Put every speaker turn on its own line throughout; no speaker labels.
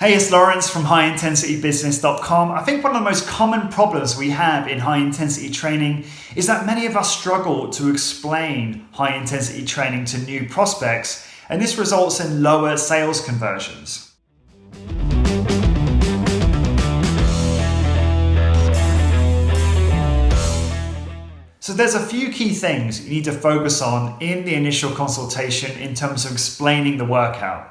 Hey, it's Lawrence from highintensitybusiness.com. I think one of the most common problems we have in high intensity training is that many of us struggle to explain high intensity training to new prospects, and this results in lower sales conversions. So there's a few key things you need to focus on in the initial consultation in terms of explaining the workout.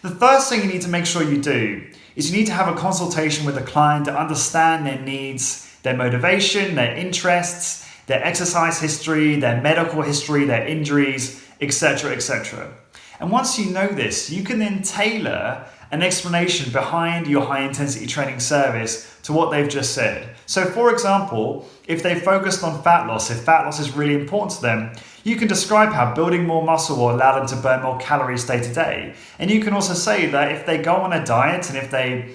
The first thing you need to make sure you do is you need to have a consultation with the client to understand their needs, their motivation, their interests, their exercise history, their medical history, their injuries, etc., etc. And once you know this, you can then tailor an explanation behind your high intensity training service to what they've just said. So for example, if they focused on fat loss, if fat loss is really important to them, you can describe how building more muscle will allow them to burn more calories day to day. And you can also say that if they go on a diet and if they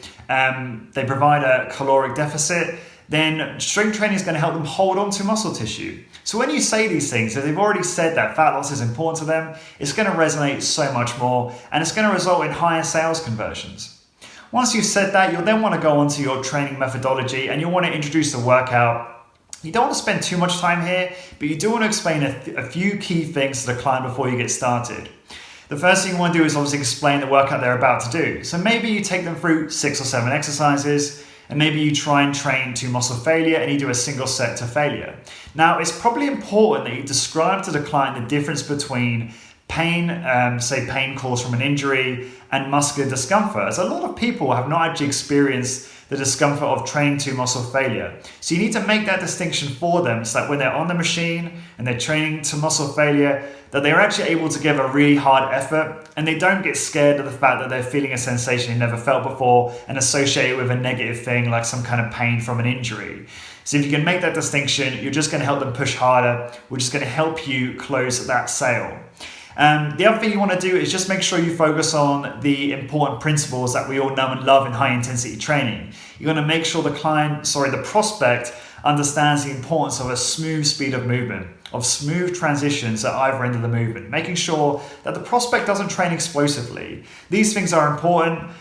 provide a caloric deficit, then strength training is going to help them hold on to muscle tissue. So when you say these things, if they've already said that fat loss is important to them, it's going to resonate so much more and it's going to result in higher sales conversions. Once you've said that, you'll then want to go on to your training methodology and you'll want to introduce the workout. You don't want to spend too much time here, but you do want to explain a few key things to the client before you get started. The first thing you want to do is obviously explain the workout they're about to do. So maybe you take them through 6 or 7 exercises, and maybe you try and train to muscle failure and you do a single set to failure. Now, it's probably important that you describe to the client the difference between pain, say pain caused from an injury, and muscular discomfort, as a lot of people have not actually experienced the discomfort of training to muscle failure. So you need to make that distinction for them so that when they're on the machine and they're training to muscle failure, that they're actually able to give a really hard effort and they don't get scared of the fact that they're feeling a sensation they never felt before and associate it with a negative thing like some kind of pain from an injury. So if you can make that distinction, you're just going to help them push harder, which is going to help you close that sale. The other thing you want to do is just make sure you focus on the important principles that we all know and love in high intensity training. You're going to make sure the prospect understands the importance of a smooth speed of movement, of smooth transitions at either end of the movement, making sure that the prospect doesn't train explosively. These things are important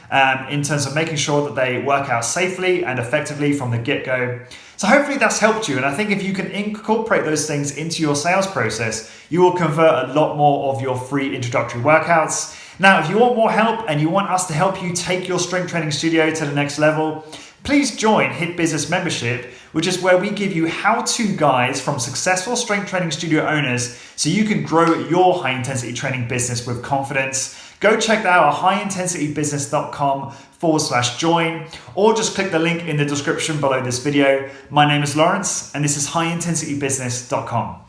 in terms of making sure that they work out safely and effectively from the get-go. So hopefully that's helped you, and I think if you can incorporate those things into your sales process, you will convert a lot more of your free introductory workouts. Now, if you want more help and you want us to help you take your strength training studio to the next level, please join HIT Business Membership, which is where we give you how-to guides from successful strength training studio owners so you can grow your high-intensity training business with confidence. Go check that out at highintensitybusiness.com/join, or just click the link in the description below this video. My name is Lawrence, and this is highintensitybusiness.com.